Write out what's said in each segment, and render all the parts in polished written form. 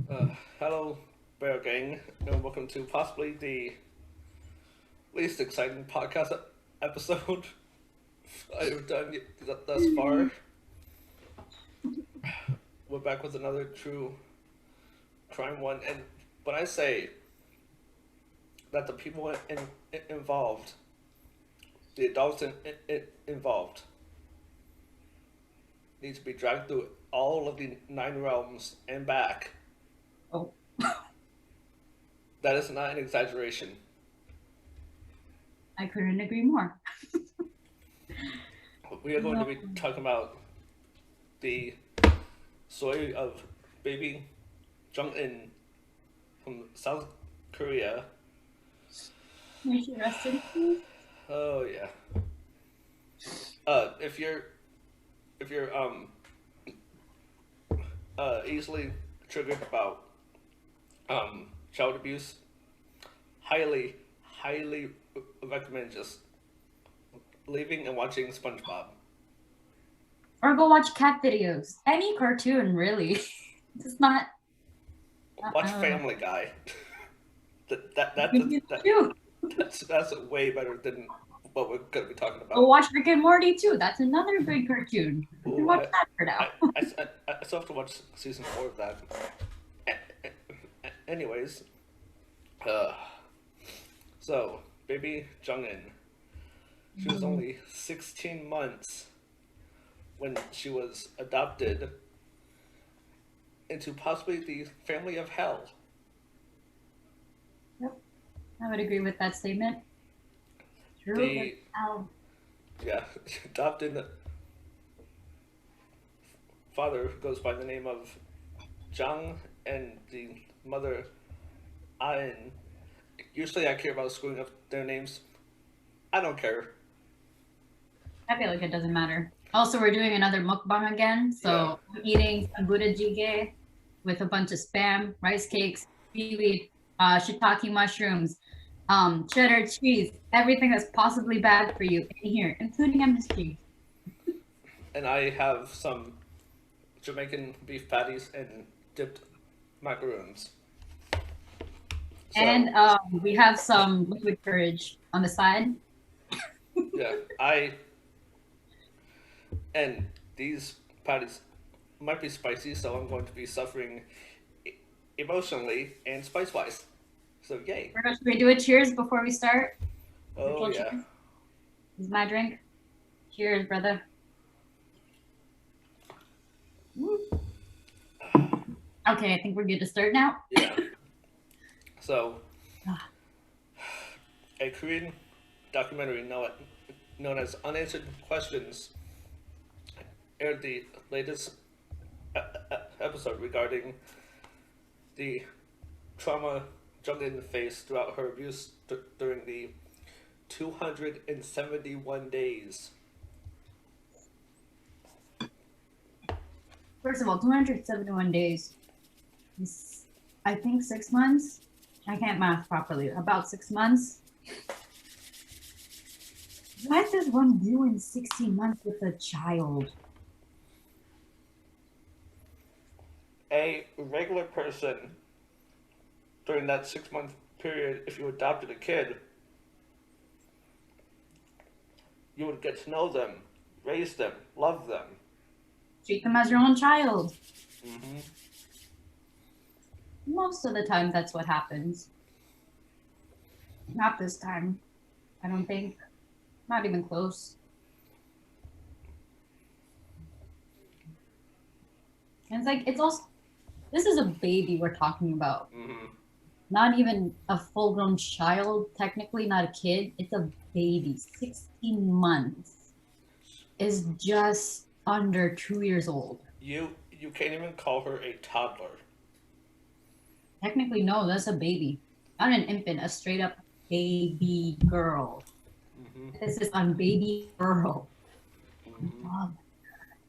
Hello, Bear Gang, and welcome to possibly the least exciting podcast episode I've done thus far. We're back with another true crime one, and when I say that the people involved, the adults involved, need to be dragged through all of the nine realms and back, Oh, that is not an exaggeration. I couldn't agree more. We are going to No. be talking about the story of baby Jung In from South Korea. May she rest in peace. Oh yeah. If you're easily triggered about child abuse, highly recommend just leaving and watching SpongeBob. Or go watch cat videos. Any cartoon, really. It's not. Watch Uh, Family Guy. that that that, you can that too. that's way better than what we're gonna be talking Go about. watch Rick and Morty too. That's another good cartoon. You can Oh, watch that for I, now. I still have to watch season 4 of that. Anyways, uh, so baby Jung In, she was only 16 months when she was adopted into possibly the family of hell. Yep, I would agree with that statement. True. The Oh, yeah, adopted father goes by the name of Jung, and the mother Ain. Usually, I care about screwing up their names. I don't care. I feel like it doesn't matter. Also, we're doing another mukbang again. Yeah, So I'm eating some Buddha jjigae with a bunch of spam, rice cakes, seaweed, shiitake mushrooms, cheddar cheese, everything that's possibly bad for you in here, including MSG. and I have some Jamaican beef patties and dipped macaroons. So And we have some liquid courage on the side. yeah, I and these patties might be spicy, so I'm going to be suffering emotionally and spice wise. So yay! Should we do a cheers before we start? Oh Virtual yeah, cheers. This is my drink. Cheers, brother. Woo. Okay, I think we're good to start now. yeah. So Ah, a Korean documentary known as Unanswered Questions aired the latest episode regarding the trauma Jung-in faced throughout her abuse during the 271 days. First of all, 271 days is, I think, 6 months. I can't math properly. About 6 months. What does one do in 16 months with a child? A regular person during that 6 month period, if you adopted a kid, you would get to know them, raise them, love them. Treat them as your own child. Hmm. Most of the time, that's what happens. Not this time. I don't think. Not even close. And it's like, it's also, this is a baby we're talking about. Hmm. Not even a full grown child, technically not a kid. It's a baby. 16 months is just under 2 years old. You can't even call her a toddler. Technically, no, that's a baby. Not an infant, a straight up baby girl. Hmm. This is on baby girl. Hmm. Oh,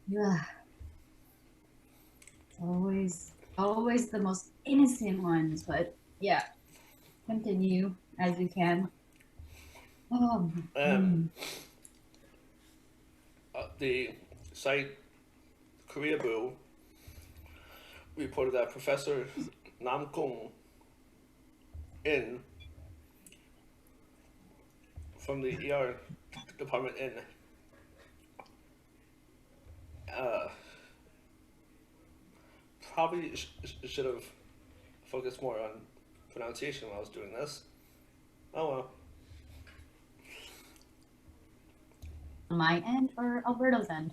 yeah. Always the most innocent ones, but yeah, continue as you can. Oh, Um, the site Korea Boo reported that Professor Nam Kung In from the ER department in uh, probably should have focused more on pronunciation while I was doing this. Oh well, My end or Alberto's end?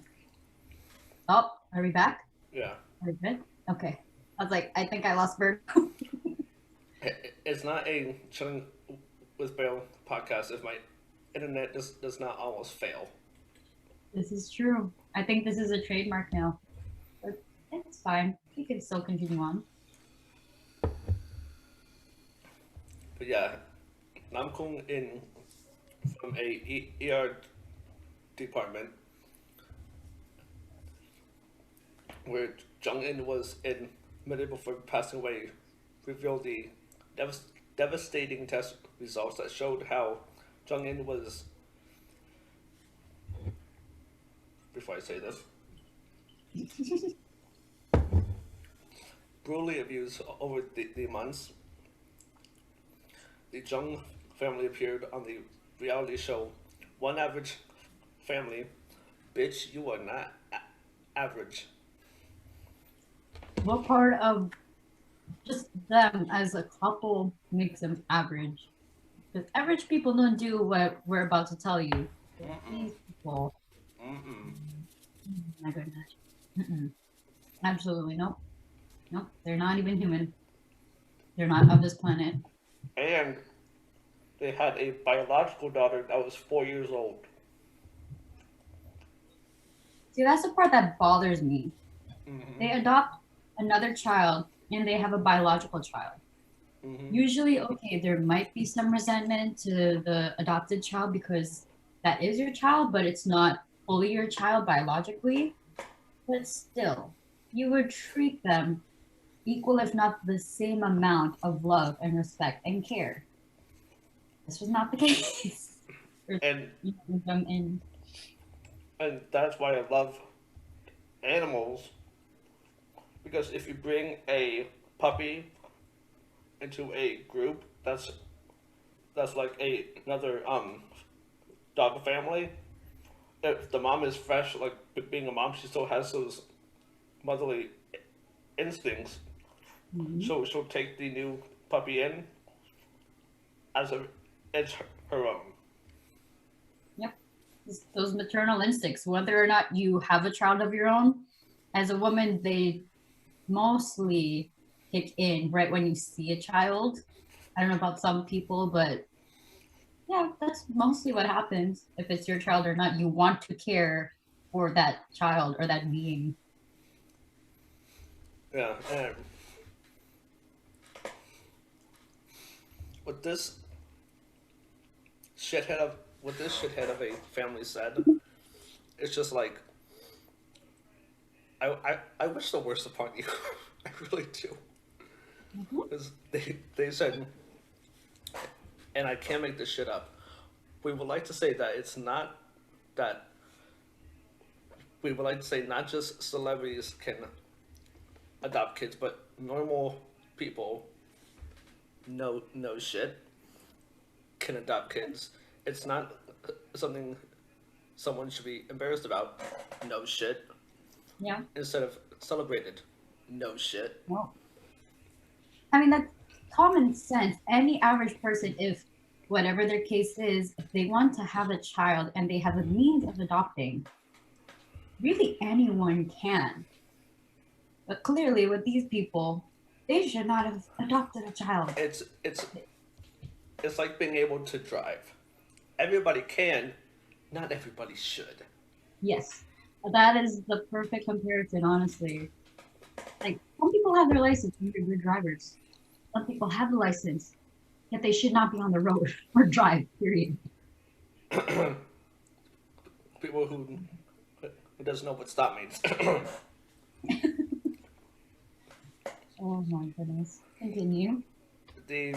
Oh, are we back? yeah. Are we good? Okay. I was like, I think I lost Berto. It's not a Chilling with Beaw podcast if my internet does not almost fail. This is true. I think this is a trademark now. But it's fine. We can still continue on. But yeah, Nam Kung In from a ER department where Jung In was admitted before passing away revealed the devastating test results that showed how Jung In was, before I say this, brutally abused over the months. The Jung family appeared on the reality show One Average Family. Bitch, you are not average. What part of just them as a couple makes them average? Because average people don't do what we're about to tell you. Mm-mm. These people, Mm-mm. my goodness. Mm-mm. Absolutely no. Nope. They're not even human. They're not of this planet. And they had a biological daughter that was 4 years old. See, that's the part that bothers me. Mm-hmm. They adopt another child and they have a biological child. Mm-hmm. Usually, okay, there might be some resentment to the adopted child because that is your child, but it's not fully your child biologically. But still, you would treat them equal, if not the same amount of love and respect and care. This was not the case. For And them in and that's why I love animals, because if you bring a puppy into a group that's like another dog family, if the mom is fresh, like being a mom, she still has those motherly instincts. Mhm. So she'll take the new puppy in as a as her own. Yep. Those maternal instincts, whether or not you have a child of your own, as a woman, they mostly kick in right when you see a child. I don't know about some people, but yeah, that's mostly what happens. If it's your child or not, you want to care for that child or that being. Yeah, and what this shithead of a family said, it's just like I wish the worst upon you. I really do. Mhm. Because they said, and I can't make this shit up. We would like to say that it's not that we would like to say not just celebrities can adopt kids, but normal people no shit can adopt kids. It's not something someone should be embarrassed about. No shit. Yeah. Instead of celebrated. No shit. No. I mean, that's common sense. Any average person, if whatever their case is, if they want to have a child and they have a means of adopting, really anyone can. But clearly, with these people, they should not have adopted a child. It's like being able to drive. Everybody can, not everybody should. Yes, that is the perfect comparison, honestly. Like, some people have their license and they're good drivers. Some people have the license, yet they should not be on the road or drive, period. People who doesn't know what stop means. Oh my goodness. Continue. the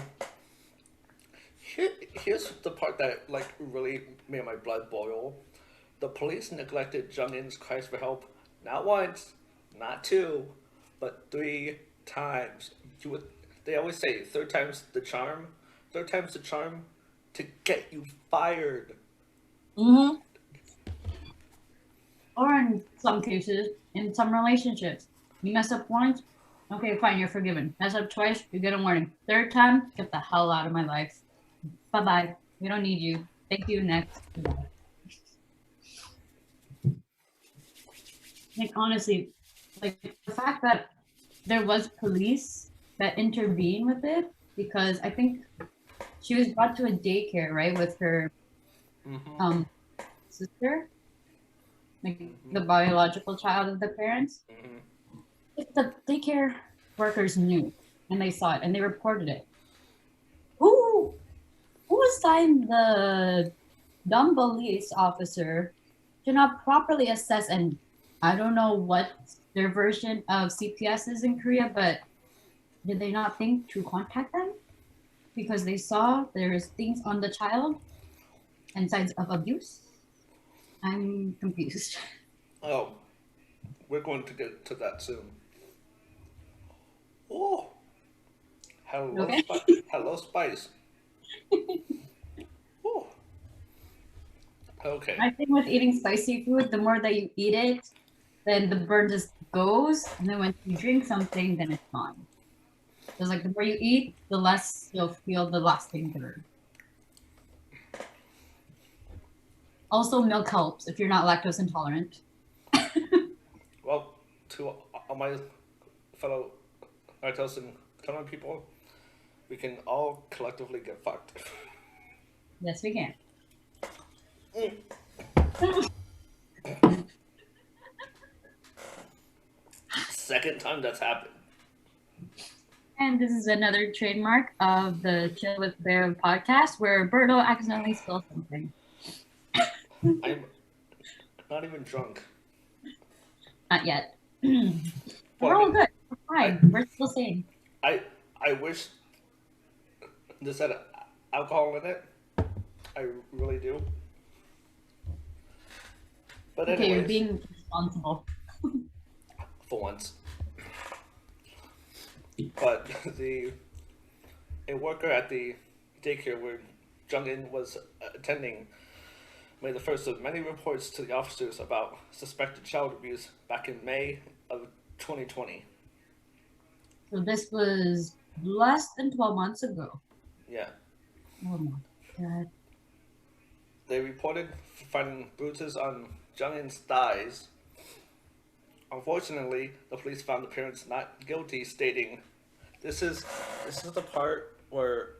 here's the part that like really made my blood boil. The police neglected Jung In's cries for help not once, not two, but 3 times. You would They always say third time's the charm. Third time's the charm to get you fired. Hmm. Or in some cases, in some relationships, you mess up once, okay, fine, you're forgiven. Mess up twice, you get a warning. Third time, get the hell out of my life. Bye bye. We don't need you. Thank you. Next. Goodbye. Like honestly, like the fact that there was police that intervened with it because I think she was brought to a daycare, right, with her Mm-hmm. um sister, like Mm-hmm. the biological child of the parents. Mm-hmm. If the daycare workers knew and they saw it and they reported it, who who assigned the dumb police officer to not properly assess, and I don't know what their version of CPS is in Korea, but did they not think to contact them because they saw there's things on the child and signs of abuse? I'm confused. Oh, we're going to get to that soon. Oh, hello, Okay. Hello, Spice. Oh, okay. I think with eating spicy food, the more that you eat it, then the burn just goes, and then when you drink something, then it's gone. So it's like the more you eat, the less you'll feel the lasting burn. Also, milk helps if you're not lactose intolerant. Well, to all my fellow lactose intolerant people, we can all collectively get fucked. Yes, we can. Second time that's happened. And this is another trademark of the Chill with Bear podcast where Berto accidentally spilled something. I'm not even drunk. Not yet. We're Well, I all mean, good. We're I, fine. We're still sane. I, I wish this had alcohol in it. I really do. But Okay, you're anyways, being responsible. for once. But the a worker at the daycare where Jung In was attending made the first of many reports to the officers about suspected child abuse back in May of 2020. So this was less than 12 months ago. Yeah. Oh my god. They reported finding bruises on Jung In's thighs. Unfortunately, the police found the parents not guilty, stating, "This is this is the part where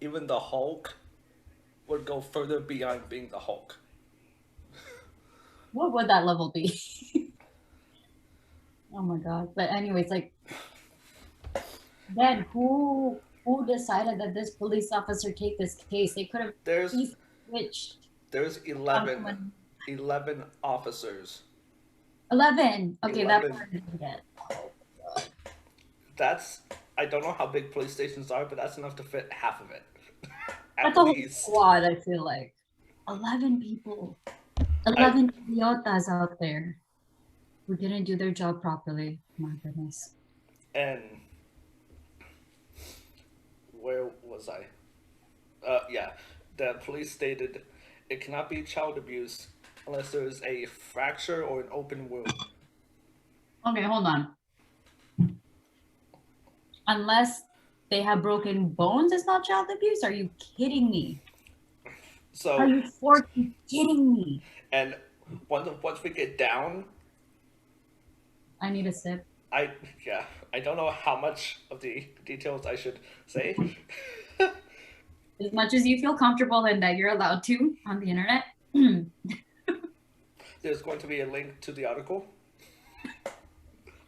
even the Hulk would go further beyond being the Hulk." What would that level be? Oh my god. But anyways, like then who decided that this police officer take this case? They could have There's easily switched there's on 11, someone. 11 officers. 11. Okay, that 11. part I didn't get. That's I don't know how big police stations are, but that's enough to fit half of it. That's At a whole least. squad, I feel like. 11 people. I 11 idiotas out there who didn't do their job properly. My goodness. and where was I? Yeah. The police stated it cannot be child abuse unless there is a fracture or an open wound. Okay, hold on. Unless they have broken bones, it's not child abuse? Are you kidding me? Are So, you fucking kidding me? and once we get down, I need a sip. I yeah, I don't know how much of the details I should say. As much as you feel comfortable and that you're allowed to on the internet. There's going to be a link to the article.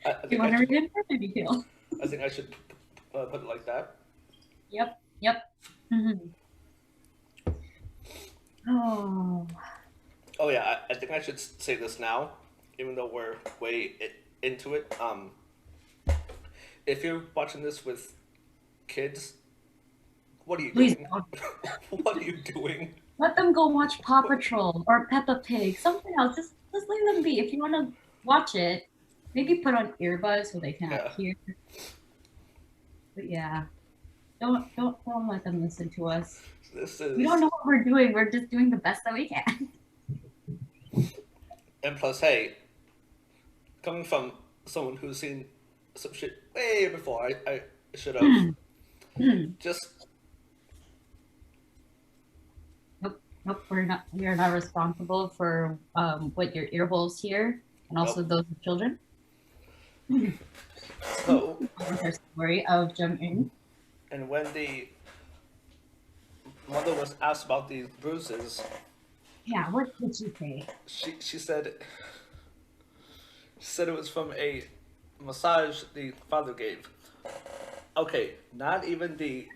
I You think want I to read should. it further detail? I think I should put it like that. Yep, yep. Mhm. Oh, Oh yeah, I think I should say this now, even though we're way into it. If you're watching this with kids, what are you please doing? don't. What are you doing? Let them go watch Paw Patrol or Peppa Pig, something else. Just leave them be. If you want to watch it, maybe put on earbuds so they cannot Yeah, hear. But yeah, don't let them listen to us. This We don't is, know what we're doing. We're just doing the best that we can. and plus, hey, coming from someone who's seen some shit way before I should have just Nope, nope. We're not. We are not responsible for what your ear holes hear, and also nope. those of children. So, With our story of Jung In. and when the mother was asked about these bruises, Yeah, what did she say? she said it was from a massage the father gave. Okay, not even the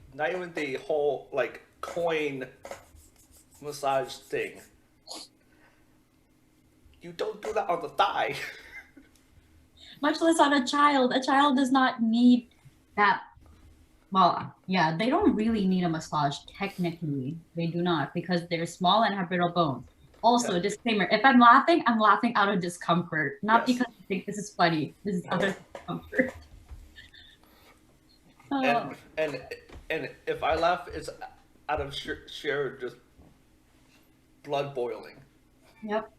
whole like coin massage thing. You don't do that on the thigh. Much less on a child. A child does not need that. Well, yeah, they don't really need a massage technically. They do not because they're small and have brittle bones. Yeah. Also, disclaimer: if I'm laughing out of discomfort, not Yes. because I think this is funny. This is out of discomfort. And Oh, and and if I laugh, it's out of sheer just blood boiling. yep.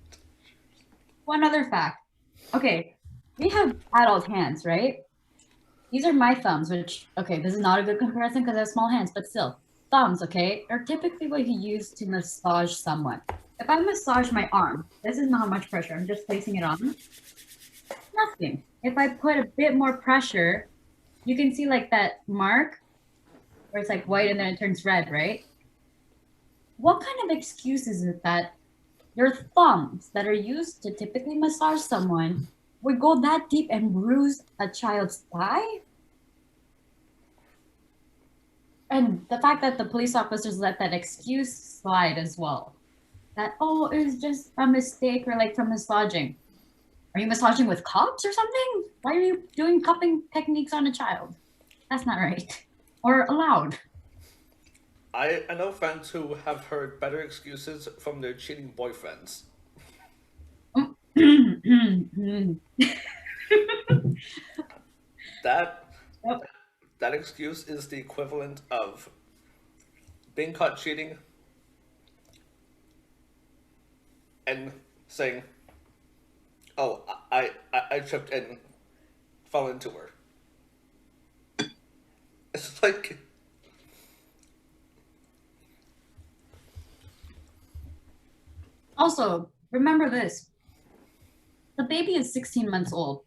One other fact. Okay, we have adult hands, right? These are my thumbs, which, okay, this is not a good comparison because I have small hands, but still, thumbs, okay, are typically what you use to massage someone. If I massage my arm, this is not much pressure. I'm just placing it on. Nothing. If I put a bit more pressure, you can see like that mark where it's like white and then it turns red, right? What kind of excuse is it that your thumbs that are used to typically massage someone would go that deep and bruise a child's thigh? And the fact that the police officers let that excuse slide as well. That, oh, it was just a mistake or like from massaging. Are you massaging with cops or something? Why are you doing cupping techniques on a child? That's not right. Or allowed. I know friends who have heard better excuses from their cheating boyfriends. That Yep. that excuse is the equivalent of being caught cheating and saying, "Oh, I tripped and fell into her." It's like Also, remember this. The baby is 16 months old.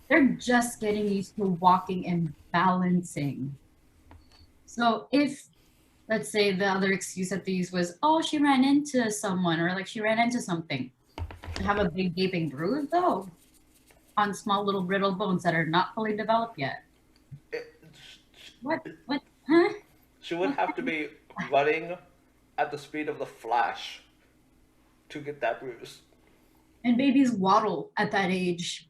They're just getting used to walking and balancing. So if, let's say, the other excuse that they used was, oh, she ran into someone or like she ran into something, and have a big gaping bruise though on small little brittle bones that are not fully developed yet. it, What? What? Huh? she would What? have to be running at the speed of the Flash to get that bruise. And babies waddle at that age.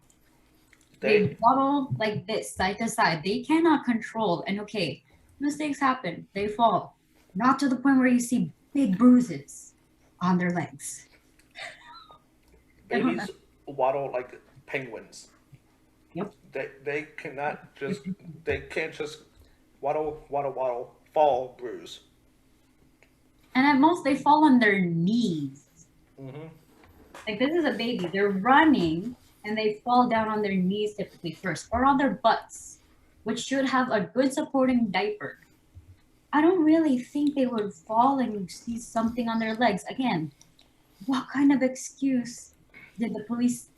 They They waddle like this, side to side. They cannot control. And okay, mistakes happen. They fall. Not to the point where you see big bruises on their legs. I don't know. babies waddle like penguins. Yep. They can't just waddle, fall, bruise. And at most, they fall on their knees. Hmm. Like this is a baby. They're running and they fall down on their knees typically first or on their butts, which should have a good supporting diaper. I don't really think they would fall and see something on their legs. Again, what kind of excuse did the police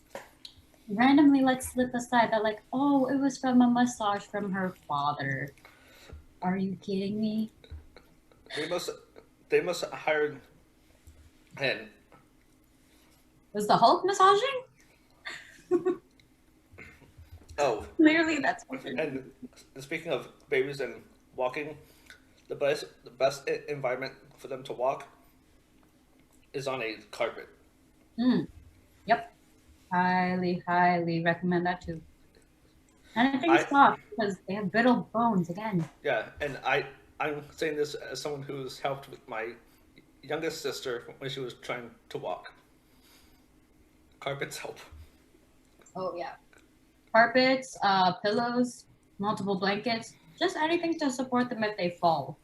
randomly let slip aside that, like, oh, it was from a massage from her father? Are you kidding me? They must they must have hired and Was the Hulk massaging? oh Clearly, that's what they're doing. and speaking of babies and walking, the best environment for them to walk is on a carpet. Mm, yep. Highly, highly recommend that too. And I think I soft because they have brittle bones again. Yeah, and I'm saying this as someone who's helped with my youngest sister when she was trying to walk. Carpets help. Oh yeah. Carpets, pillows, multiple blankets. Just anything to support them if they fall.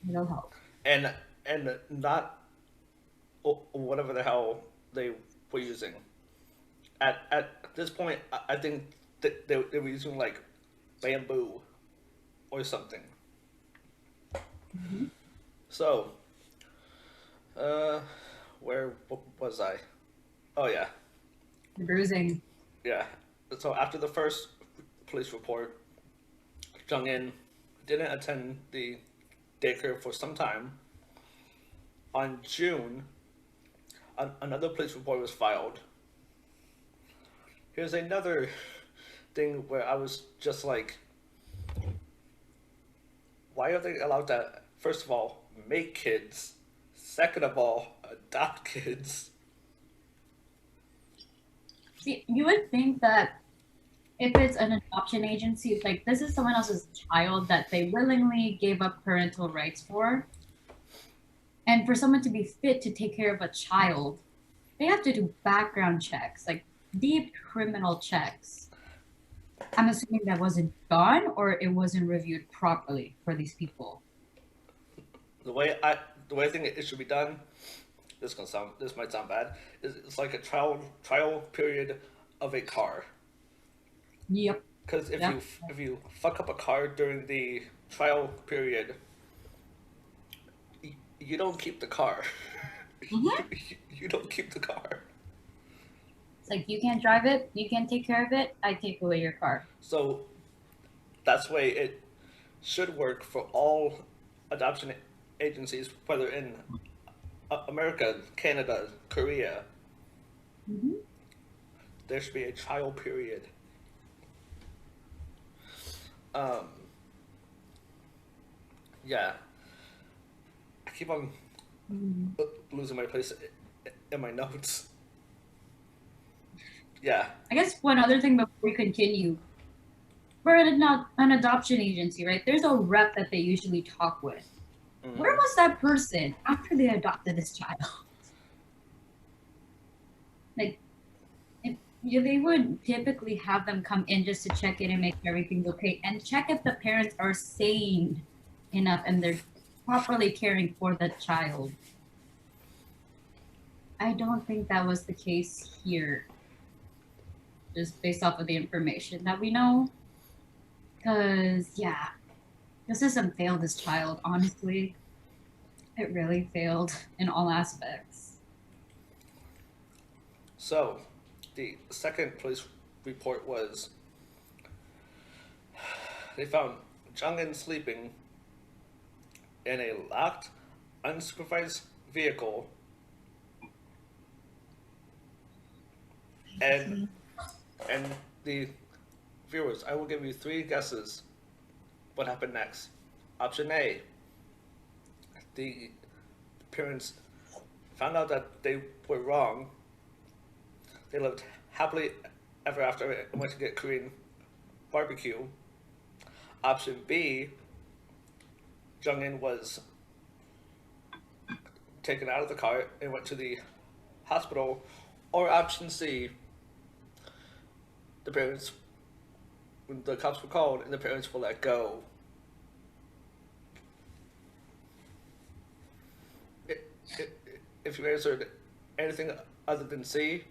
It'll help. and not whatever the hell they were using. At this point, I think that they were using like bamboo or something. Mm-hmm. So, uh, where was I? Oh yeah, The bruising. yeah. So after the first police report, Jung In didn't attend the daycare for some time. On June, another police report was filed. Here's another thing where I was just like, why are they allowed to, first of all, make kids? Second of all, adopt kids. See, you would think that if it's an adoption agency, it's like this is someone else's child that they willingly gave up parental rights for. And for someone to be fit to take care of a child, they have to do background checks, like deep criminal checks. I'm assuming that wasn't done or it wasn't reviewed properly for these people. The way I the way I think it should be done, this might sound bad, is it's like a trial period of a car. Yep. Because Yeah. if you fuck up a car during the trial period, you don't keep the car. Mhm. You don't keep the car. It's like you can't drive it, you can't take care of it, I take away your car. So that's the way it should work for all adoption agencies, whether in America, Canada, Korea. Hmm. There should be a trial period. Um, yeah, I keep on losing my place in my notes. Yeah. I guess one other thing before we continue, for an adoption agency, right? There's a rep that they usually talk with. Where Mhm. was that person after they adopted this child? Like, yeah, they would typically have them come in just to check in and make sure everything's okay and check if the parents are sane enough and they're properly caring for the child. I don't think that was the case here, just based off of the information that we know. Because, yeah, the system failed this child, honestly. It really failed in all aspects. So, the second police report was they found Jung In sleeping in a locked, unsupervised vehicle, and and the viewers, I will give you three guesses. What happened next? Option A: the parents found out that they were wrong. They lived happily ever after and went to get Korean barbecue. Option B: Jung In was taken out of the car and went to the hospital. Or option C: the parents, when the cops were called, and the parents were let go. I- i- If you answered anything other than C,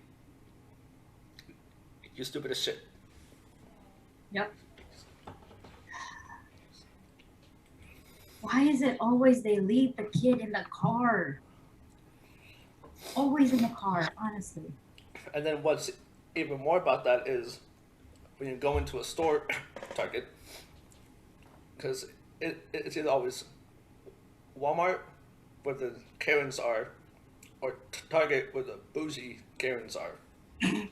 you're stupid as shit. Yep. Why is it always they leave the kid in the car? Always in the car, honestly. And then what's even more about that is when you go into a store, Target, because it's either always Walmart where the Karens are, or Target where the bougie Karens are. And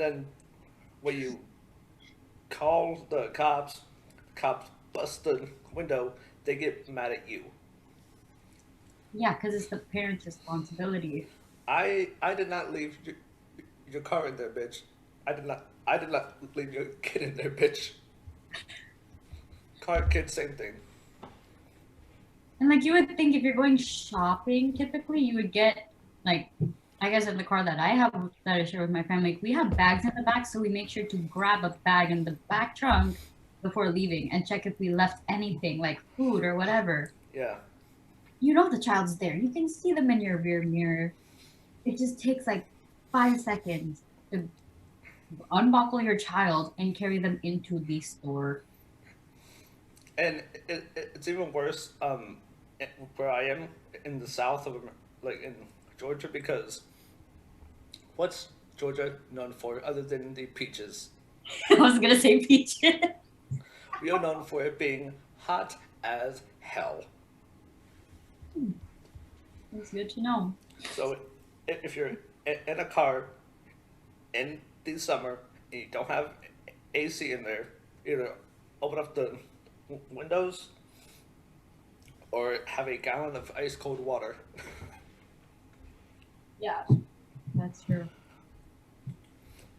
then when you call the cops bust the window, they get mad at you. Yeah, because it's the parent's responsibility. I did not leave your car in there, bitch. I did not leave your kid in there, bitch. Car kid, same thing. And like you would think if you're going shopping, typically you would get like I guess in the car that I have that I share with my family, we have bags in the back, so we make sure to grab a bag in the back trunk before leaving and check if we left anything like food or whatever. Yeah. You know the child's there. You can see them in your rear mirror. It just takes like 5 seconds to unbuckle your child and carry them into the store. And it's even worse where I am in the south of like in Georgia, because what's Georgia known for other than the peaches? I was gonna say peaches. We are known for it being hot as hell. That's good to know. So if you're in a car in the summer and you don't have AC in there, either open up the windows or have a gallon of ice cold water. Yeah, that's true.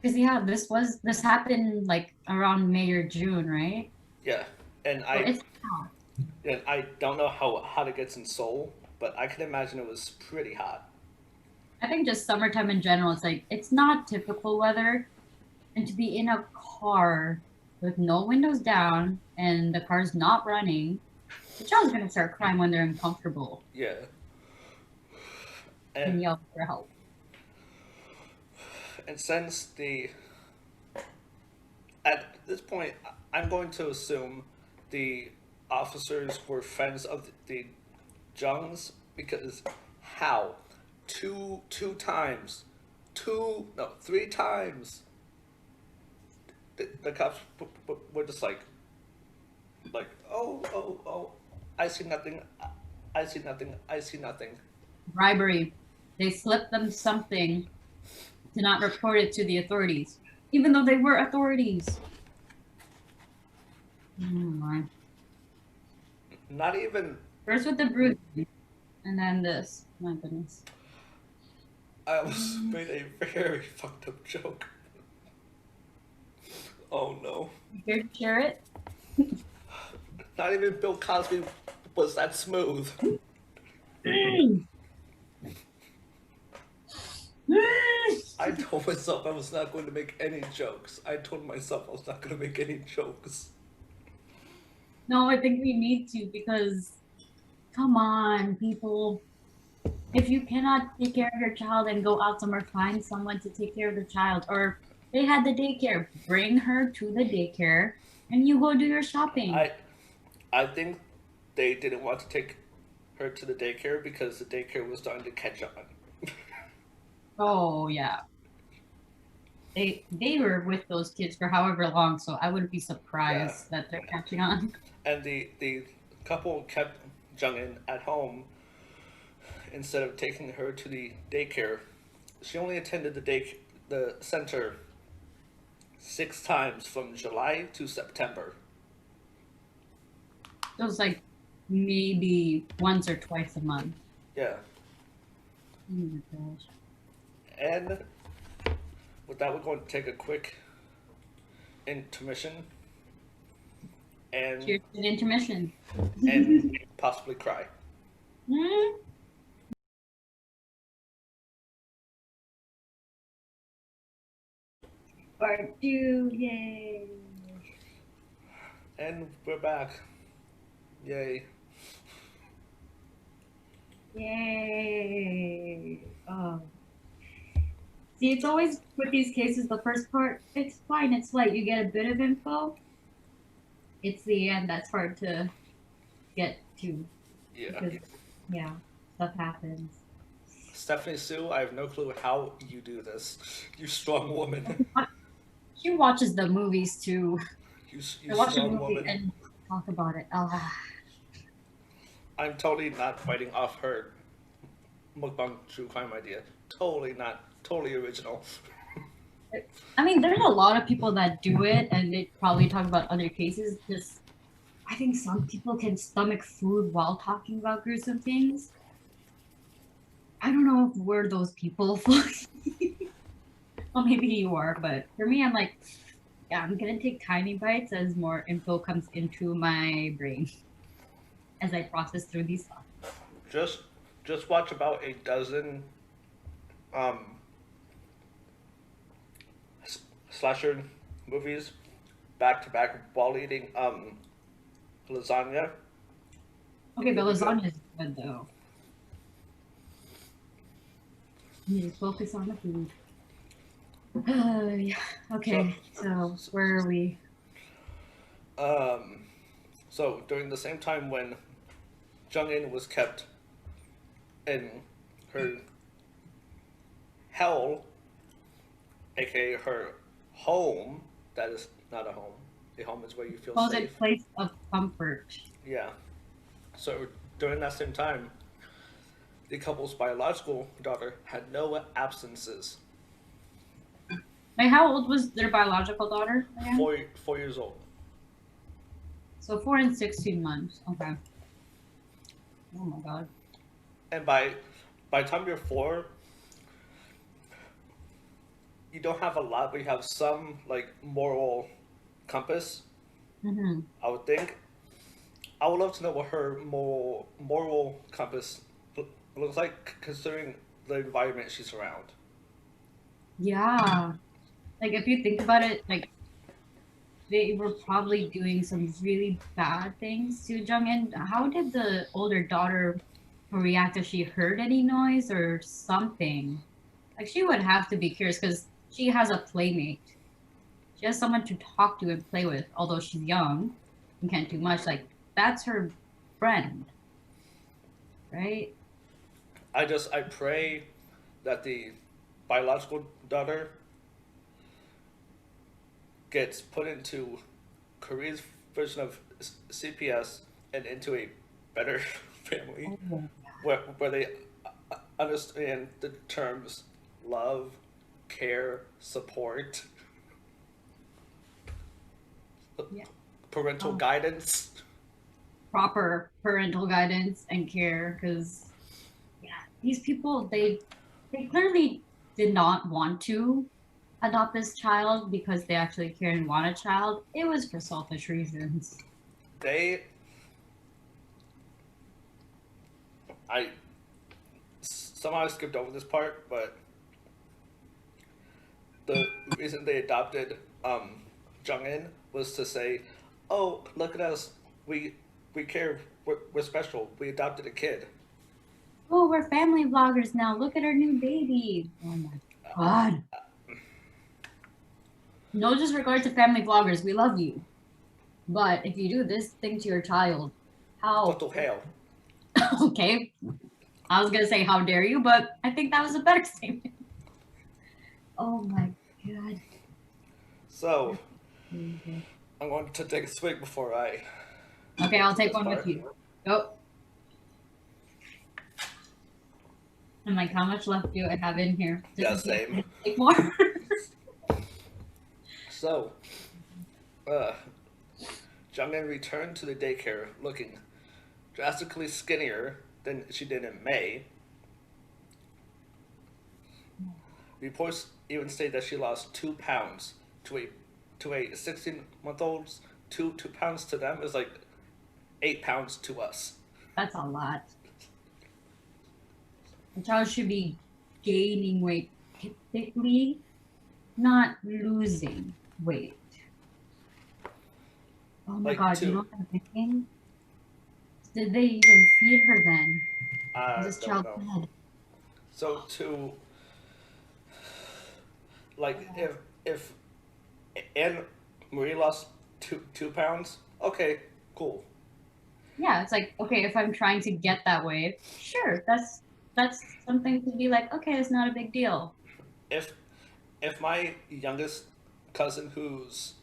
Because yeah, this happened like around May or June, right? Yeah, and So I it's hot. and I don't know how hot it gets in Seoul, but I can imagine it was pretty hot. I think just summertime in general, it's like it's not typical weather, and to be in a car with no windows down and the car's not running, the child's gonna start crying when they're uncomfortable Yeah, and and yell for help. since the at this point, I'm going to assume the officers were friends of the Jungs, because how two times, two no 3 times the cops were just like oh I see nothing, I see nothing, I see nothing. Bribery. They slipped them something to not report it to the authorities, even though they were authorities. Oh my. Not even. First with the bruising, and then this. My goodness. I almost made a very fucked up joke. Oh no. You care to share it? Not even Bill Cosby was that smooth. I told myself I was not going to make any jokes. I told myself I was not going to make any jokes. No, I think we need to because, come on, people. If you cannot take care of your child and go out somewhere, find someone to take care of the child. Or they had the daycare, bring her to the daycare, and you go do your shopping. I think they didn't want to take her to the daycare because the daycare was starting to catch on. Oh yeah, they were with those kids for however long, so I wouldn't be surprised that they're catching on. And the couple kept Jung In at home instead of taking her to the daycare. She only attended the center 6 times from July to September. It was like maybe once or twice a month. Yeah. Oh my gosh. And with that, we're going to take a quick intermission and Cheers to the intermission. and possibly cry. Hmm? Part two, yay! And we're back. Yay. Yay! Oh. See, it's always with these cases, the first part, it's fine, it's light. You get a bit of info. It's the end that's hard to get to. Yeah. Because, yeah, stuff happens. Stephanie Sue, I have no clue how you do this. You strong woman. She watches the movies too. You I watch a strong movie woman. and talk about it. Oh. I'm totally not fighting off her mukbang true crime idea. Totally not. Totally original. I mean, there's a lot of people that do it, and they probably talk about other cases. Just, I think some people can stomach food while talking about gruesome things. I don't know if we're those people. Well, maybe you are, but for me, I'm like, yeah, I'm gonna take tiny bites as more info comes into my brain as I process through these thoughts. Just watch about a dozen um slasher movies back to back while eating lasagna. Okay, but Really good. lasagna is good though. You just focus on the food. Yeah. So, Okay, so where are we? um, so during the same time when Jung In was kept in her hell, aka her home, that is not a home. A home is where you feel safe. Supposed place of comfort. Yeah. So during that same time, the couple's biological daughter had no absences. Like, how old was their biological daughter again? 4 years old. So 4 and 16 months. Okay. Oh my god. And by the time you're 4, you don't have a lot, but you have some like moral compass. Mm-hmm. I would think. I would love to know what her moral compass looks like, considering the environment she's around. Yeah. Like if you think about it, like they were probably doing some really bad things to Jung In. How did the older daughter react if she heard any noise or something? Like she would have to be curious because she has a playmate. She has someone to talk to and play with, although she's young and can't do much. Like that's her friend, right? I pray that the biological daughter gets put into Korea's version of CPS and into a better family Oh, where they understand the terms love, care, support, yeah. parental Oh, guidance. proper parental guidance and care because yeah, these people they clearly did not want to adopt this child because they actually care and want a child. It was for selfish reasons. They, I somehow skipped over this part, but the reason they adopted Jung In was to say, "Oh, look at us. We we care. We're special. We adopted a kid." Oh, we're family vloggers now. Look at our new baby. Oh my god. No disregard to family vloggers. We love you. But if you do this thing to your child, What how the hell? okay. I was gonna say how dare you, but I think that was a better statement. Oh my god. So I'm going to take a swig before I Okay, get I'll to take this one with part. you. Go. I'm like, how much left do I have in here? Just Yeah, in case I same. need to take more. So, uh, Jung In returned to the daycare looking drastically skinnier than she did in May. Reports even state that she lost 2 pounds to a 16-month old's. Two pounds to them is like 8 pounds to us. That's a lot. A child should be gaining weight typically, not losing weight. Oh my Like god, you know two. what I'm thinking? Did they even feed her then? Was I this don't child know. fed? So to like if Anne Marie lost two pounds, okay, cool. Yeah, it's like, okay, if I'm trying to get that way, sure, that's something to be like, okay, it's not a big deal. If if my youngest cousin who's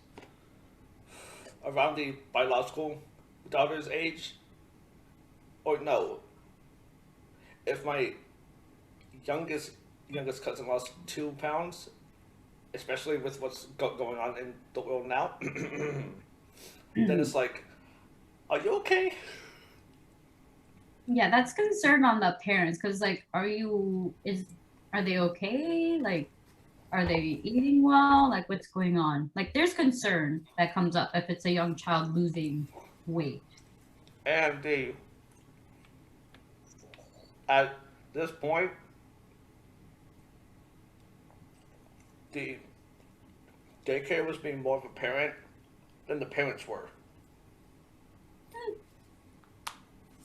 around the biological daughter's age, or no, if my youngest youngest cousin lost 2 pounds, especially with what's going on in the world now, then it's like, are you okay? Yeah, that's concern on the parents because like are they okay? Like are they eating well? Like what's going on? Like there's concern that comes up if it's a young child losing weight. And the at this point, the daycare was being more of a parent than the parents were.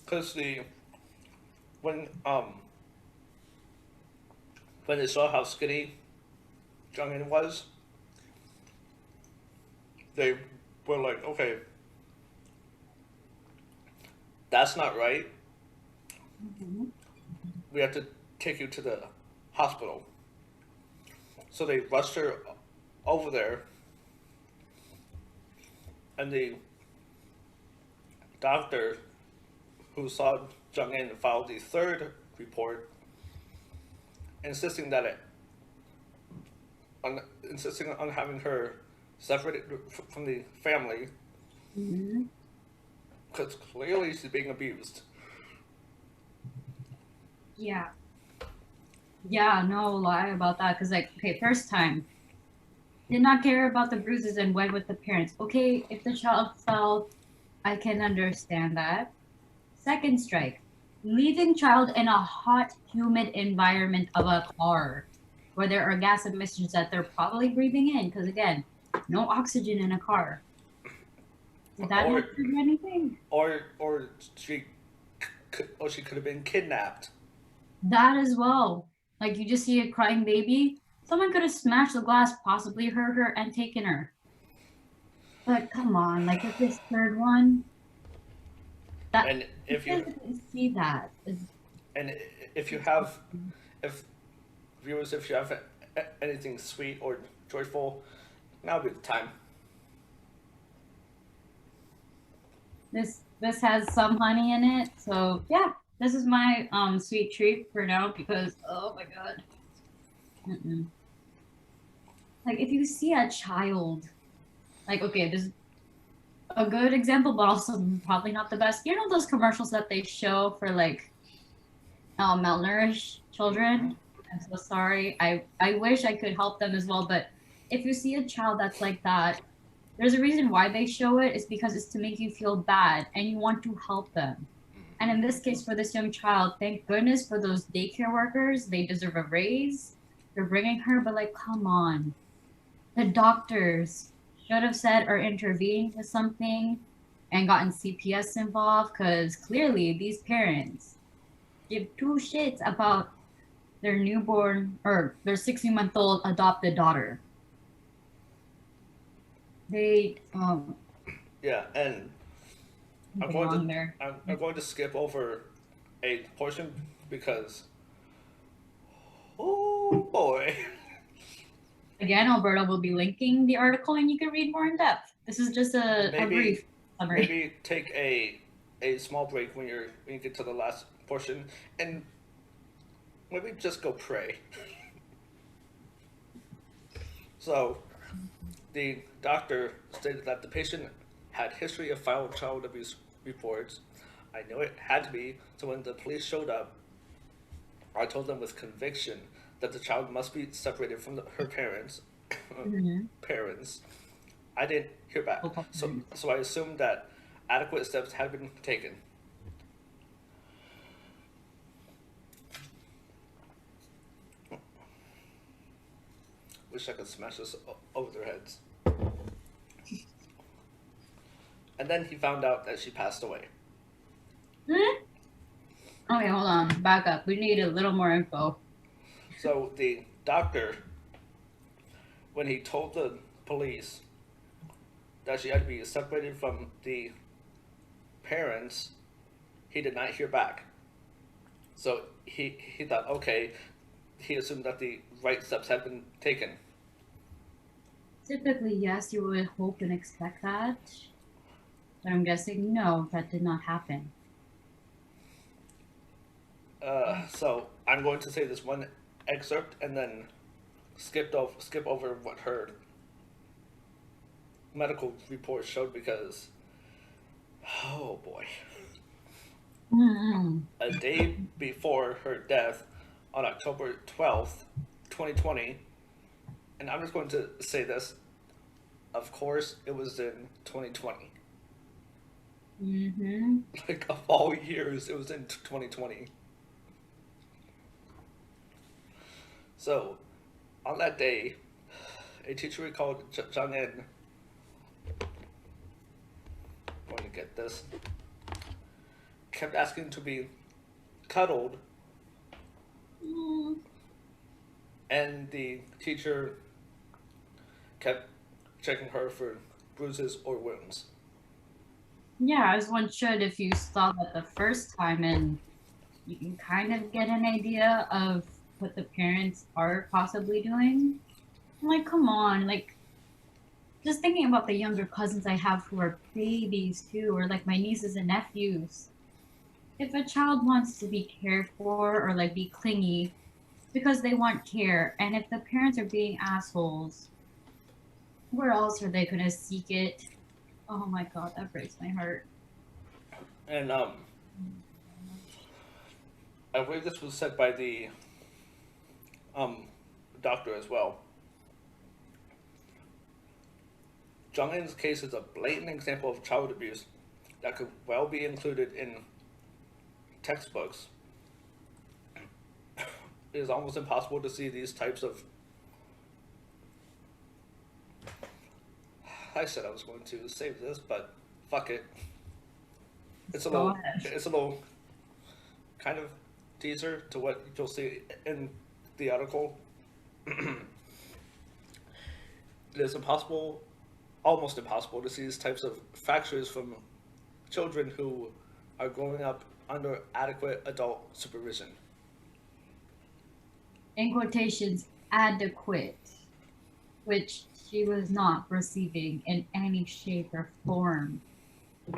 Because when um when they saw how skinny Jung In was, they were like, okay, that's not right. Mhm. We have to take you to the hospital. So they rushed her over there, and the doctor who saw Jung In filed the third report, insisting that it insisting on having her separated from the family Mhm. because clearly she's being abused. Yeah. Yeah, no lie about that. Because, like, okay, first time, did not care about the bruises and went with the parents. Okay, if the child fell, I can understand that. Second strike, leaving child in a hot, humid environment of a car where there are gas emissions that they're probably breathing in. Because, again, no oxygen in a car. Did that Or not trigger anything? or she could have been kidnapped. That as well. Like, you just see a crying baby. Someone could have smashed the glass, possibly hurt her, and taken her. But come on, like with this third one, that And you if you physically see that. and if you have if viewers, if you have anything sweet or joyful, now would be the time. This has some honey in it, so yeah, this is my sweet treat for now because oh my god, mm-mm. Like if you see a child, like okay, this is a good example, but also probably not the best. You know those commercials that they show for like malnourished Mm-hmm. children. I'm so sorry. I wish I could help them as well, but if you see a child that's like that, there's a reason why they show it. It's because it's to make you feel bad and you want to help them. And in this case, for this young child, thank goodness for those daycare workers. They deserve a raise. They're bringing her, but like, come on. The doctors should have said or intervened with something and gotten CPS involved because clearly these parents give two shits about their newborn or their 16-month-old adopted daughter. They Yeah, and I'm something going to wrong there. I'm going to skip over a portion because oh boy. Again, Alberto will be linking the article and you can read more in depth. This is just a maybe brief summary. maybe take a small break when you get to the last portion and maybe just go pray. So the doctor stated that the patient had history of filed child abuse reports. I knew it had to be, so when the police showed up, I told them with conviction that the child must be separated from her parents. Mm-hmm. Parents. I didn't hear back, so I assumed that adequate steps had been taken. Wish I could smash this over their heads. And then he found out that she passed away. Hmm? Okay, hold on. Back up. We need a little more info. So the doctor, when he told the police that she had to be separated from the parents, he did not hear back. So he thought, okay, he assumed that the right steps had been taken. Typically, yes, you would hope and expect that. But I'm guessing no, that did not happen. So I'm going to say this one excerpt and then skip over what her medical report showed because, oh boy, Mm-hmm. a day before her death, on October 12th, 2020, and I'm just going to say this. Of course, it was in 2020. Mm-hmm. Like of all years, it was in 2020. So, on that day, a teacher recalled Jung In get this, kept asking to be cuddled, Mm. and the teacher kept checking her for bruises or wounds. Yeah, as one should if you saw that the first time, and you can kind of get an idea of what the parents are possibly doing. I'm like, come on, like just thinking about the younger cousins I have who are babies too, or like my nieces and nephews. If a child wants to be cared for or like be clingy, it's because they want care. And if the parents are being assholes, where else are they gonna seek it? Oh my god, that breaks my heart. And I believe this was said by the um, doctor as well. Jung In's case is a blatant example of child abuse that could well be included in textbooks. It is almost impossible to see these types of. I said I was going to save this, but fuck it. It's a Go little. ahead. It's a little kind of teaser to what you'll see in the article. It is impossible, almost impossible, to see these types of fractures from children who are growing up under adequate adult supervision. In quotations, adequate, which she was not receiving in any shape or form.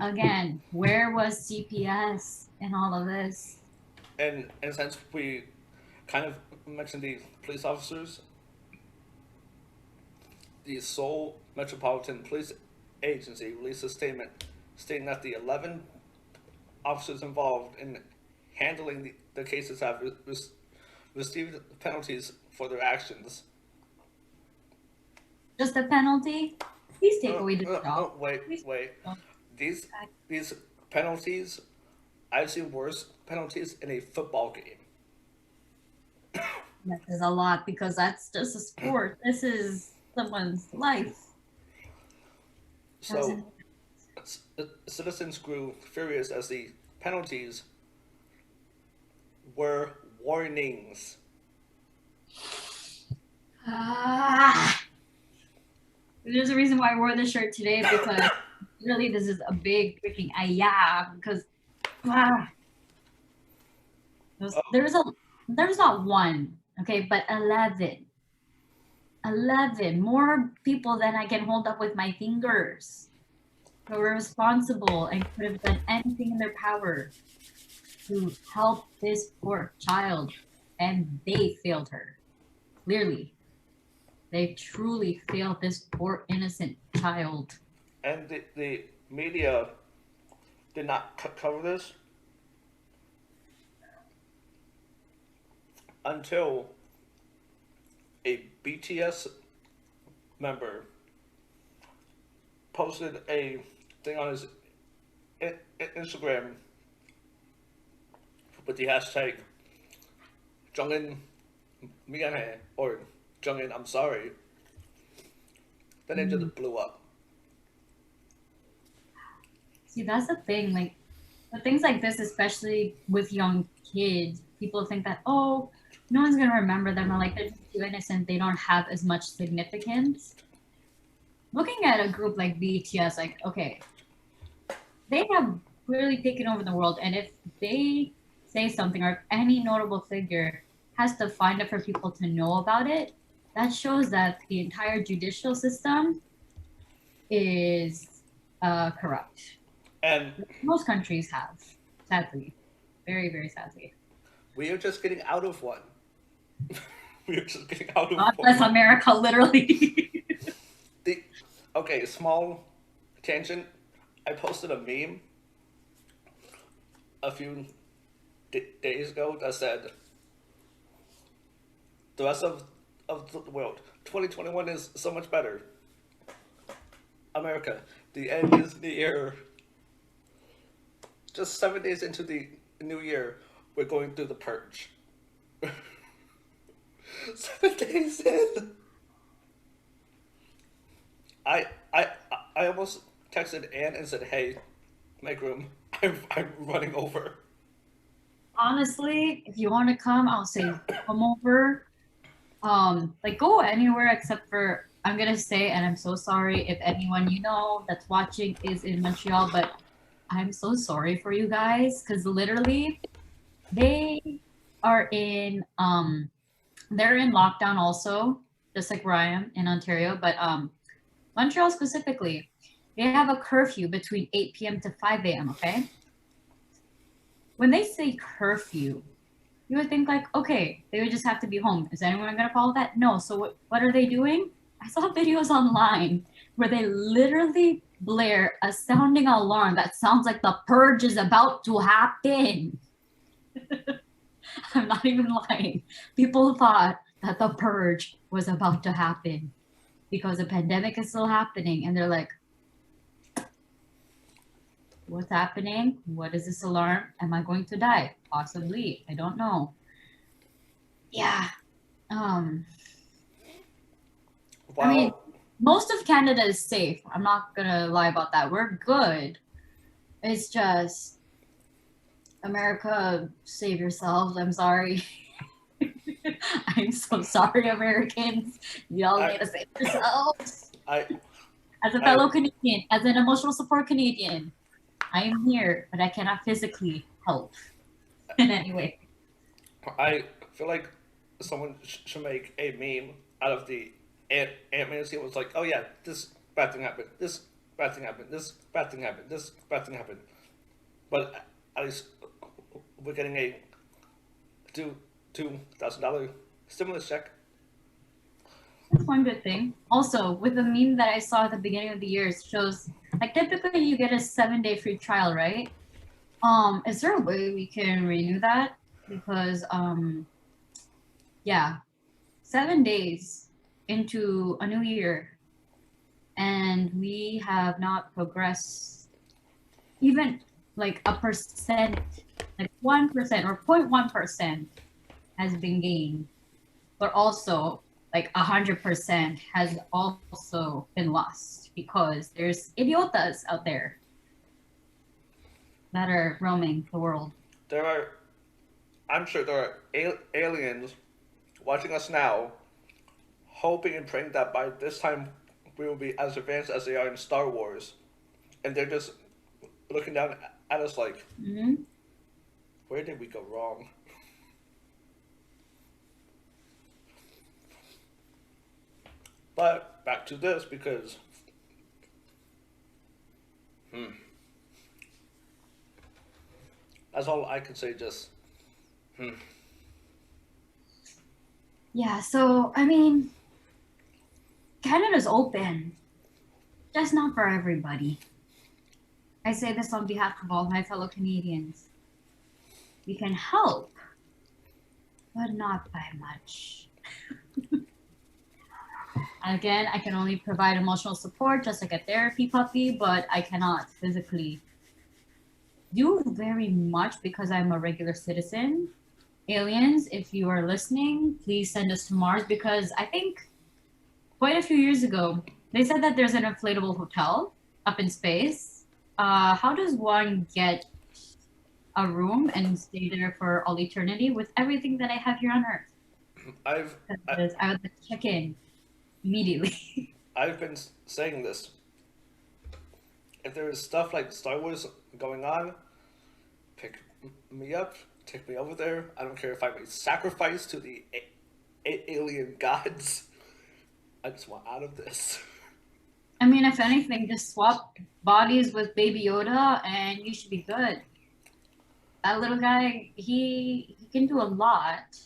Again, where was CPS in all of this? And since we kind of mentioned the police officers, the Seoul Metropolitan Police Agency released a statement stating that the 11 officers involved in handling the cases have received penalties for their actions. Just a penalty? Please take away the job. Wait, Please wait. don't. These these penalties, I've seen worse penalties in a football game. That is a lot because that's just a sport. This is someone's life. So Doesn't citizens grew furious as the penalties were warnings. ah. There's a reason why I wore this shirt today because really this is a big freaking yeah because ah, Oh, there's not one, okay, but 11. 11 more people than I can hold up with my fingers who were responsible and could have done anything in their power to help this poor child, and they failed her. Clearly, they truly failed this poor innocent child. and the media did not cover this until a BTS member posted a thing on his Instagram with the hashtag Jung In 미안해 or Jung In I'm sorry. Then it Mm. just blew up. See, that's the thing. Like, the things like this, especially with young kids, people think that, oh, no one's going to remember them, or like they're just too innocent, they don't have as much significance. Looking at a group like BTS, like, okay, they have clearly taken over the world. And if they say something, or if any notable figure has to find it for people to know about it, that shows that the entire judicial system is corrupt. And Most countries have, sadly, very, very sadly. we are just getting out of one. We are just getting out of God one. bless America, literally. The, okay, small tangent. I posted a meme a few days ago that said the rest of the world 2021 is so much better. America, the end is near. Just 7 days into the new year, we're going through the purge. 7 days in. I I I almost texted Ann and said, "Hey, Make room. I'm running over. Honestly, if you want to come, I'll say come over. Like go anywhere except for I'm gonna say, and I'm so sorry if anyone you know that's watching is in Montreal, but I'm so sorry for you guys because literally they are in they're in lockdown also, just like where I am in Ontario, but Montreal specifically, they have a curfew between 8 p.m. to 5 a.m. Okay, when they say curfew, you would think like, okay, they would just have to be home. Is anyone gonna follow that? No. So what are they doing? I saw videos online where they literally blare a sounding alarm that sounds like the purge is about to happen. I'm not even lying. People thought that the purge was about to happen because the pandemic is still happening, and they're like, what's happening? What is this alarm? Am I going to die? Possibly. I don't know. Yeah. Um, I mean, Wow. most of Canada is safe. I'm not gonna lie about that. We're good. It's just America, save yourselves. I'm sorry. I'm so sorry, Americans. Y'all I need to save yourselves. I As a I fellow Canadian, as an emotional support Canadian, I am here, but I cannot physically help in any way. I feel like someone should make a meme out of the Ant-Man scene. It was like, oh yeah, this bad thing happened. This bad thing happened. This bad thing happened. This bad thing happened. But at least we're getting a $2,000 stimulus check. That's one good thing. Also, with the meme that I saw at the beginning of the year, it shows like typically you get a 7 day free trial, right? Is there a way we can renew that? Because yeah, 7 days into a new year, and we have not progressed even like a percent, like 1% or 0.1% has been gained, but also like 100% has also been lost because there's idiotas out there that are roaming the world. There are, I'm sure there are aliens watching us now, hoping and praying that by this time we will be as advanced as they are in Star Wars, and they're just looking down at us like, Hmm. where did we go wrong? But back to this because, hmm, that's all I can say. Just, hmm. Yeah, so I mean, Canada's open, just not for everybody. I say this on behalf of all my fellow Canadians. We can help, but not by much. Again, I can only provide emotional support, just like a therapy puppy, but I cannot physically do very much because I'm a regular citizen. Aliens, if you are listening, please send us to Mars because I think quite a few years ago, they said that there's an inflatable hotel up in space. How does one get a room and stay there for all eternity with everything that I have here on Earth? I've I, Because I would like to check in immediately. I've been saying this. If there is stuff like Star Wars going on, pick me up, take me over there. I don't care if I'm a sacrifice to the alien gods. I just want out of this. I mean, if anything, just swap bodies with Baby Yoda and you should be good. That little guy, he can do a lot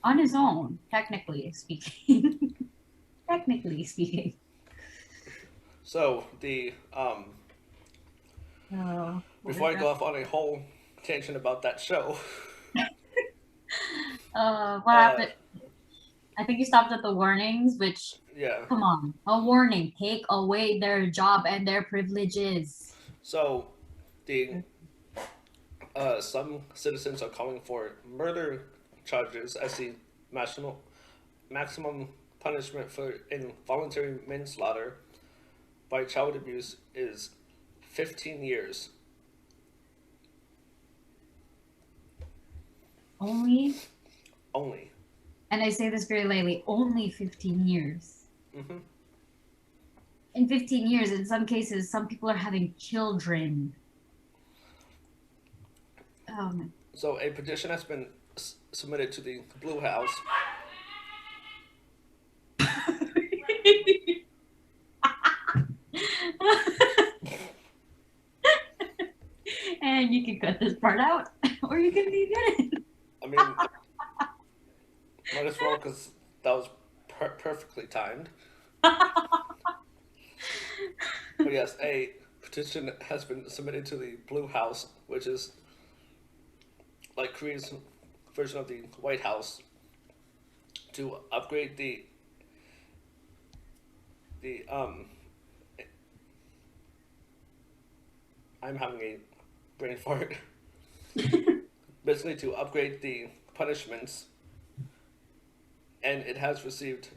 on his own, technically speaking. Technically speaking. So What before is I go that? off on a whole tangent about that show, What uh, happened? I think you stopped at the warnings, which, yeah. come on, a warning. Take away their job and their privileges. So the some citizens are calling for murder charges as the maximum maximum punishment for involuntary manslaughter by child abuse is 15 years. Only, Only. and I say this very lightly, only 15 years. Hmm. In 15 years, in some cases, some people are having children. Um, So a petition has been submitted to the Blue House. and you can cut this part out, or you can leave it in. I mean, might as well because that was perfectly timed. But yes, a petition has been submitted to the Blue House, which is like Korea's version of the White House, to upgrade the. I'm having a brain fart. Basically, to upgrade the punishments, and it has received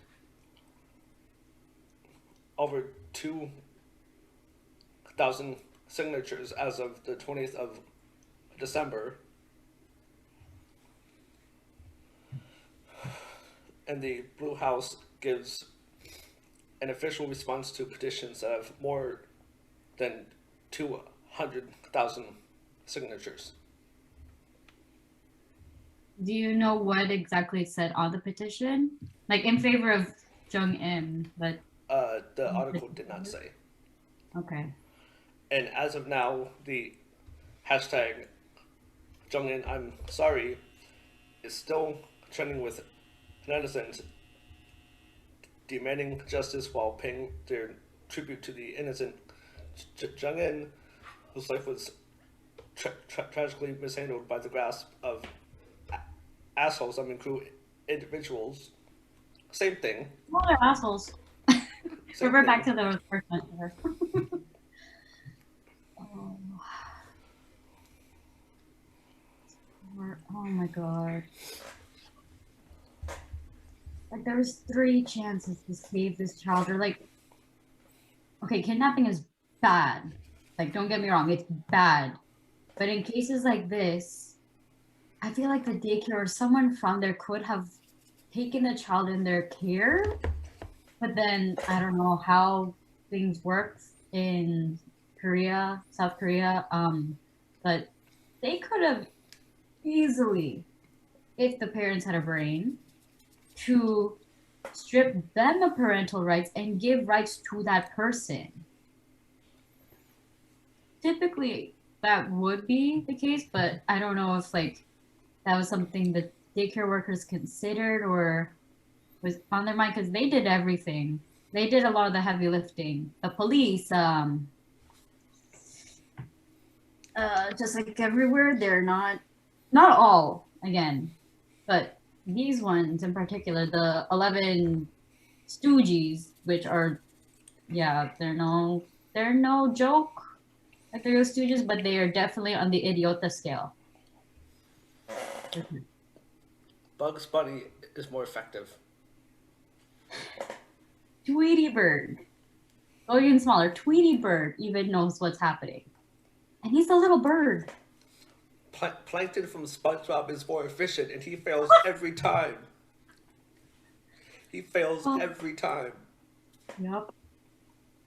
over 2,000 signatures as of the 20th of December. And the Blue House gives an official response to petitions that have more than 200,000 signatures. Do you know what exactly it said on the petition? Like in favor of Jung In, but The article did not say. okay. And as of now, the hashtag Jung In I'm sorry is still trending with netizens demanding justice while paying their tribute to the innocent Jung In, whose life was tragically mishandled by the grasp of assholes, I mean, crew individuals. Same thing. Well, they're assholes. Same Revert back thing. to the first one. Oh, oh my god. Like there was 3 chances to save this child. Or like, okay, kidnapping is bad. Like, don't get me wrong, it's bad. But in cases like this, I feel like the daycare or someone from there could have taken the child in their care. But then I don't know how things work in Korea, South Korea. But they could have easily, if the parents had a brain, to strip them of parental rights and give rights to that person. Typically, that would be the case, but I don't know if like that was something that daycare workers considered or was on their mind because they did everything. They did a lot of the heavy lifting. The police, just like everywhere, they're not all again, but these ones in particular, the 11 Stooges, which are yeah, they're no joke. Like they're Stooges, but they are definitely on the idiota scale. Bugs Bunny is more effective. Tweety Bird, go even smaller. Tweety Bird even knows what's happening, and he's a little bird. Plankton from SpongeBob is more efficient, and he fails every time. He fails Oh, every time. yep.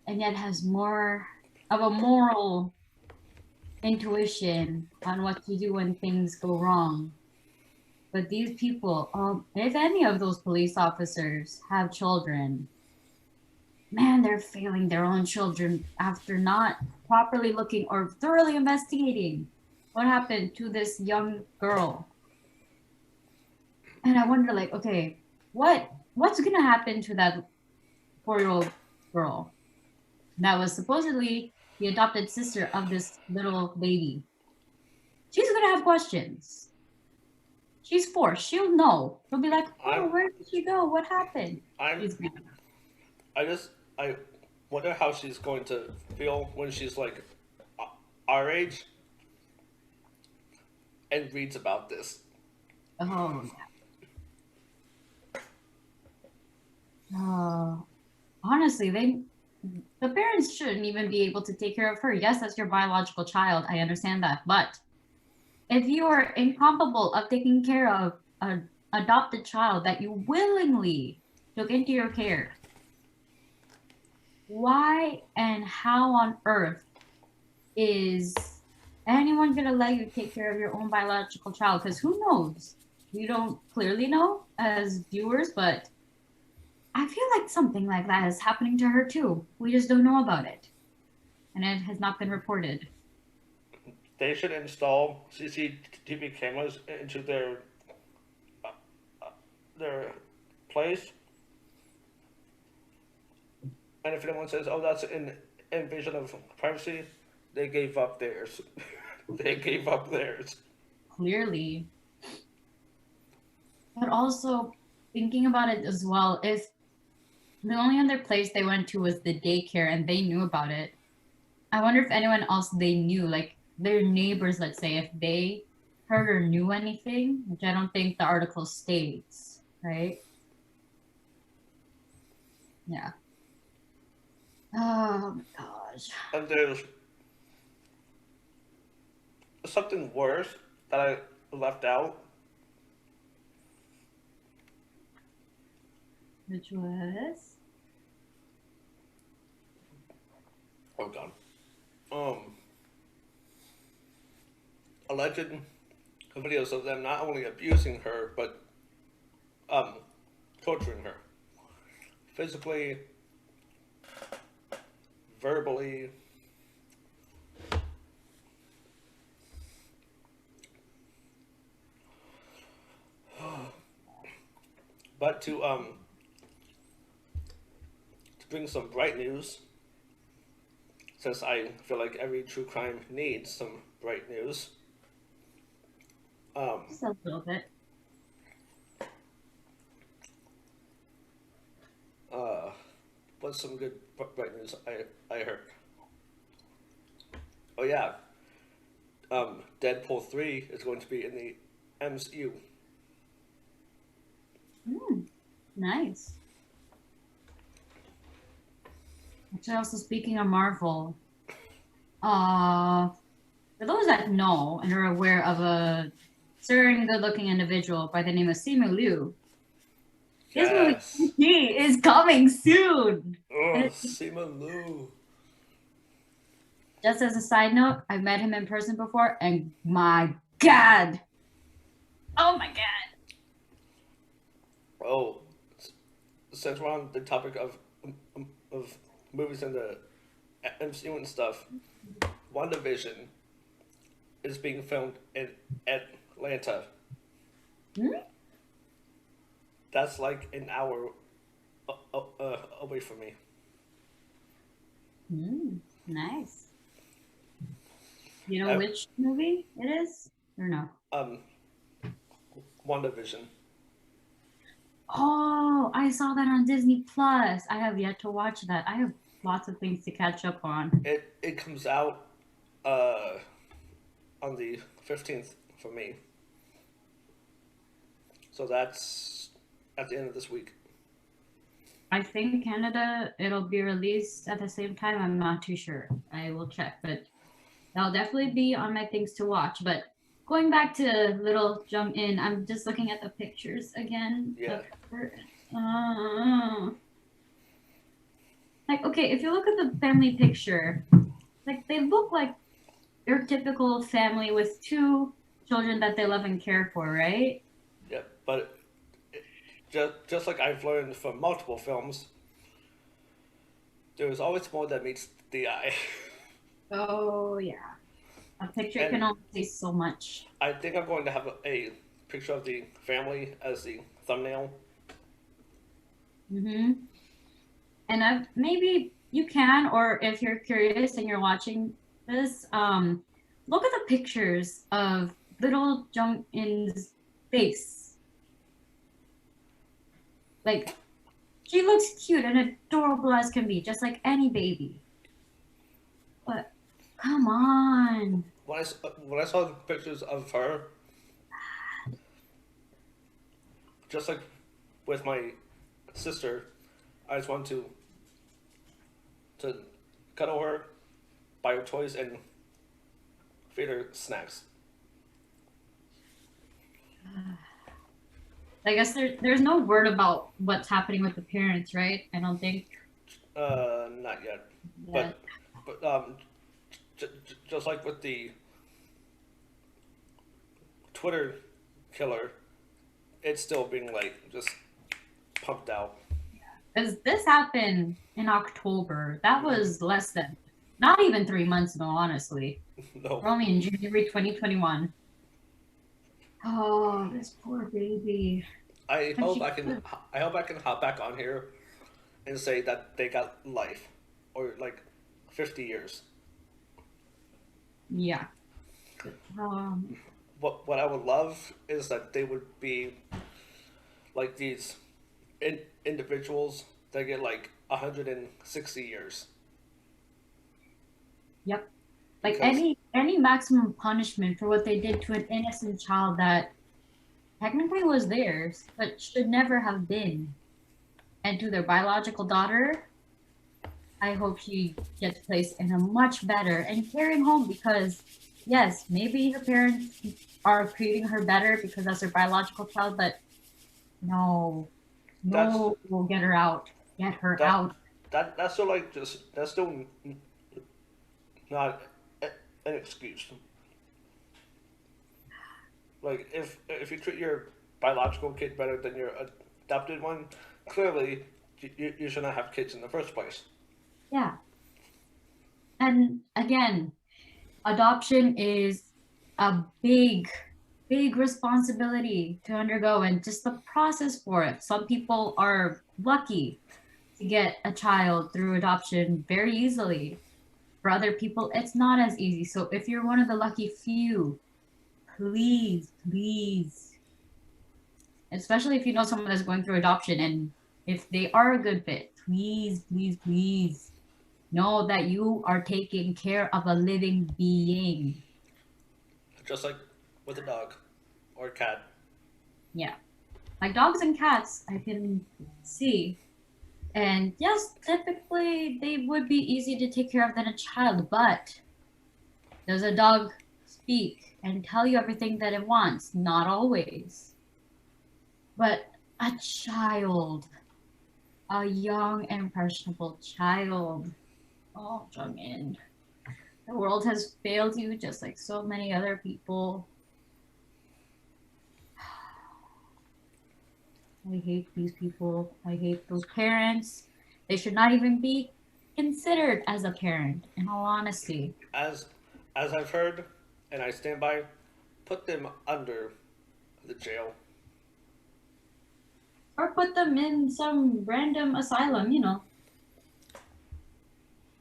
And yet has more of a moral intuition on what to do when things go wrong. But these people, if any of those police officers have children, man, they're failing their own children after not properly looking or thoroughly investigating what happened to this young girl. And I wonder, like, okay, what's gonna happen to that 4-year-old girl that was supposedly the adopted sister of this little baby? She's gonna have questions. She's 4. She'll know. She'll be like, oh, I'm where did she go? What happened? I'm She's gonna. I wonder how she's going to feel when she's like our age and reads about this. Oh, honestly, the parents shouldn't even be able to take care of her. Yes, that's your biological child. I understand that, but if you are incapable of taking care of an adopted child that you willingly took into your care, why and how on earth is anyone gonna let you take care of your own biological child? Because who knows? We don't clearly know as viewers, but I feel like something like that is happening to her too. We just don't know about it, and it has not been reported. They should install CCTV cameras into their place, and if anyone says, "Oh, that's an invasion of privacy," they gave up theirs. They gave up theirs. Clearly, but also thinking about it as well, if the only other place they went to was the daycare and they knew about it, I wonder if anyone else they knew, like their neighbors, let's say, if they heard or knew anything, which I don't think the article states, right? Yeah. Oh my gosh. And there's something worse that I left out. Which was Oh God. Um, Alleged videos of them not only abusing her but um torturing her physically, verbally. But to bring some bright news, since I feel like every true crime needs some bright news. Um, just a little bit. uh, what's some good bright news I heard? Oh yeah, Deadpool 3 is going to be in the MCU. Mm, nice. Actually, also speaking of Marvel, uh, for those that know and are aware of a certain good-looking individual by the name of Simu Liu, his movie Yes. is coming soon. Oh, And Simu Liu. just as a side note, I've met him in person before, and my God, oh my God, Oh, since we're on the topic of movies and the MCU and stuff, WandaVision is being filmed in Atlanta. hmm? That's like an hour away from me. Nice. You know I, which movie it is, or no? um, WandaVision. Oh, I saw that on Disney Plus. I have yet to watch that. I have lots of things to catch up on. It comes out uh on the 15th for me. So that's at the end of this week. I think Canada it'll be released at the same time. I'm not too sure. I will check, but that'll definitely be on my things to watch. But going back to little Jung In, I'm just looking at the pictures again Yeah. of her. Uh, like, okay, if you look at the family picture, like they look like your typical family with two children that they love and care for, right? Yeah. But just like I've learned from multiple films, there's always more that meets the eye. Oh yeah, a picture can And only say so much. I think I'm going to have a picture of the family as the thumbnail. Mm-hmm. And maybe you can, or if you're curious and you're watching this, look at the pictures of little Jung In's face. Like she looks cute and adorable as can be, just like any baby. But come on. When I saw the pictures of her, just like with my sister, I just want to cuddle her, buy her toys, and feed her snacks. I guess there's no word about what's happening with the parents, right? I don't think Not yet, that. but but just like with the Twitter killer, it's still being like just pumped out. Because this happened in October. That was less than, not even 3 months ago, honestly. No, We're only in January 2021. Oh, this poor baby. I And hope she, I can. I hope I can hop back on here and say that they got life or like 50 years. yeah. Um, What I would love is that they would be like these individuals that get like 160 years yep. Like because any maximum punishment for what they did to an innocent child that technically was theirs, but should never have been. And to their biological daughter, I hope she gets placed in a much better and caring home because, yes, maybe her parents are treating her better because that's her biological child, but no, that's no, we'll get her out. Get her that out. that's still like just that's still not an excuse. Like if you treat your biological kid better than your adopted one, clearly you should not have kids in the first place. Yeah. And again, adoption is a big responsibility to undergo and just the process for it. Some people are lucky to get a child through adoption very easily. For other people, it's not as easy. So if you're one of the lucky few, please, especially if you know someone that's going through adoption and if they are a good fit, please know that you are taking care of a living being. Just like with a dog or a cat. Yeah. Like dogs and cats, I can see. And yes, typically they would be easy to take care of than a child, but does a dog speak and tell you everything that it wants? Not always. But a child, a young, impressionable child. Oh, Jung In. The world has failed you just like so many other people. I hate these people. I hate those parents. They should not even be considered as a parent, in all honesty. As as I've heard, and I stand by, put them under the jail. Or put them in some random asylum.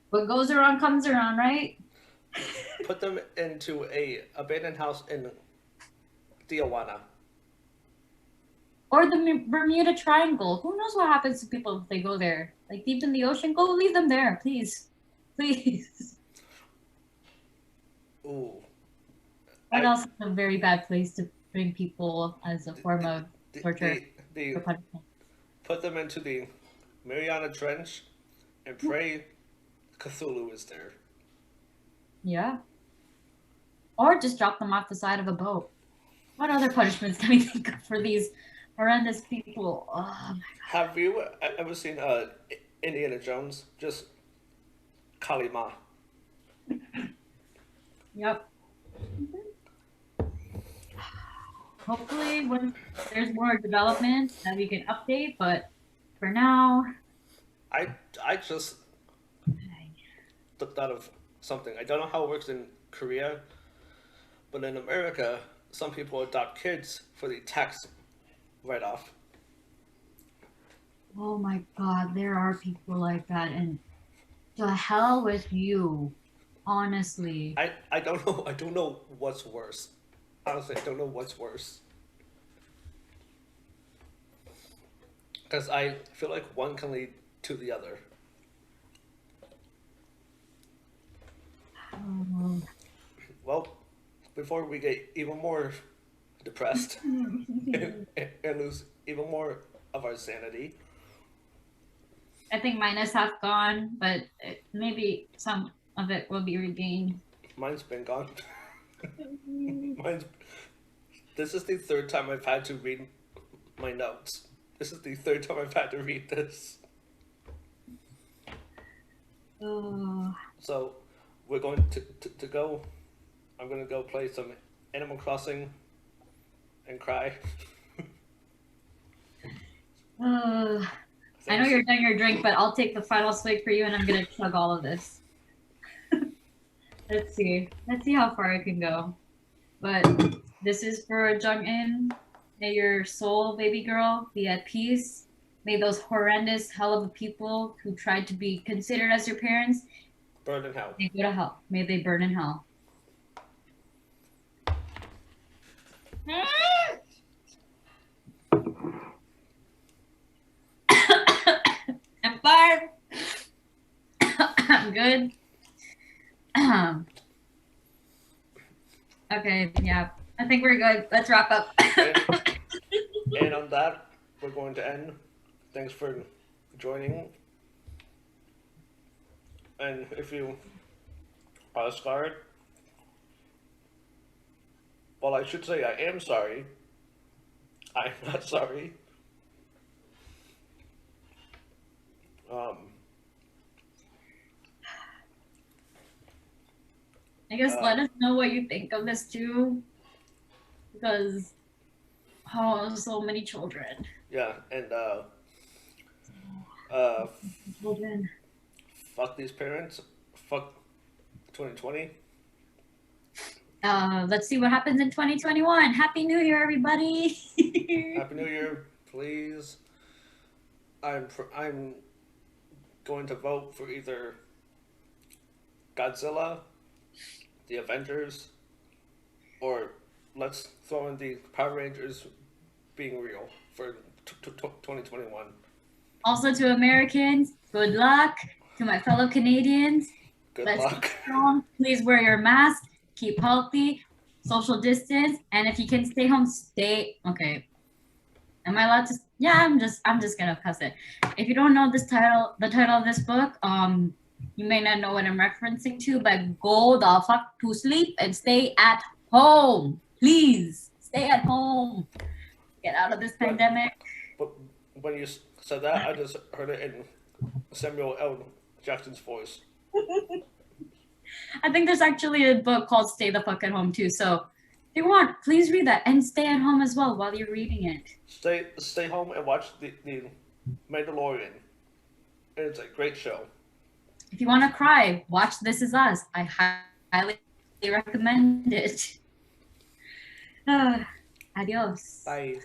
What goes around comes around, right? Put them into a abandoned house in Tijuana. Or the Bermuda Triangle. Who knows what happens to people if they go there? Like deep in the ocean, go leave them there, please. Please. Ooh, What I else is a very bad place to bring people as a form of the torture the or punishment? put them into the Mariana Trench and pray Cthulhu is there. Yeah. Or just drop them off the side of a boat. What other punishments can we think of for these horrendous people? Oh, Have you ever seen Indiana Jones? Just Kalima. yep. Hopefully, when there's more development that we can update, but for now, I I just thought of something. I don't know how it works in Korea, but in America, some people adopt kids for the tax write-off. oh my God, there are people like that, and to hell with you, honestly. I don't know. I don't know what's worse. Honestly, I don't know what's worse because I feel like one can lead to the other. Oh. Well, before we get even more depressed and lose even more of our sanity, I think mine is half gone, but maybe some of it will be regained. mine's been gone. Mine's This is the third time I've had to read my notes. This is the third time I've had to read this. Oh. So we're going to go. I'm going to go play some Animal Crossing and cry. I know you're done your drink, but I'll take the final swig for you, and I'm gonna chug all of this. Let's see. Let's see how far I can go. But this is for Jung In. May your soul, baby girl, be at peace. May those horrendous hell of people who tried to be considered as your parents burn in hell. May go to hell. May they burn in hell. I'm fine. I'm good. Okay, yeah. I think we're good. Let's wrap up. And on that, we're going to end. Thanks for joining. And if you are scarred, well, I should say I am sorry. I'm not sorry. I guess let us know what you think of this too, because so many children. Yeah, and children. Fuck these parents. Fuck 2020. Let's see what happens in 2021. Happy New Year, everybody. Happy New Year, please. I'm going to vote for either Godzilla, the Avengers, or let's throw in the Power Rangers being real for 2021. Also to Americans, good luck. To my fellow Canadians, good let's luck. Keep strong. Please wear your mask, keep healthy, social distance, and if you can stay home, stay. Okay. Am I allowed to? Yeah, I'm just gonna cuss it. If you don't know the title of this book, you may not know what I'm referencing to, but go the fuck to sleep and stay at home. Please stay at home. Get out of this pandemic. But when you said that, I just heard it in Samuel L. Jackson's voice. I think there's actually a book called Stay the Fuck at Home too. So if you want, please read that and stay at home as well while you're reading it. Stay home and watch the Mandalorian. It's a great show. If you want to cry, watch This Is Us. I highly recommend it. Adios. Bye.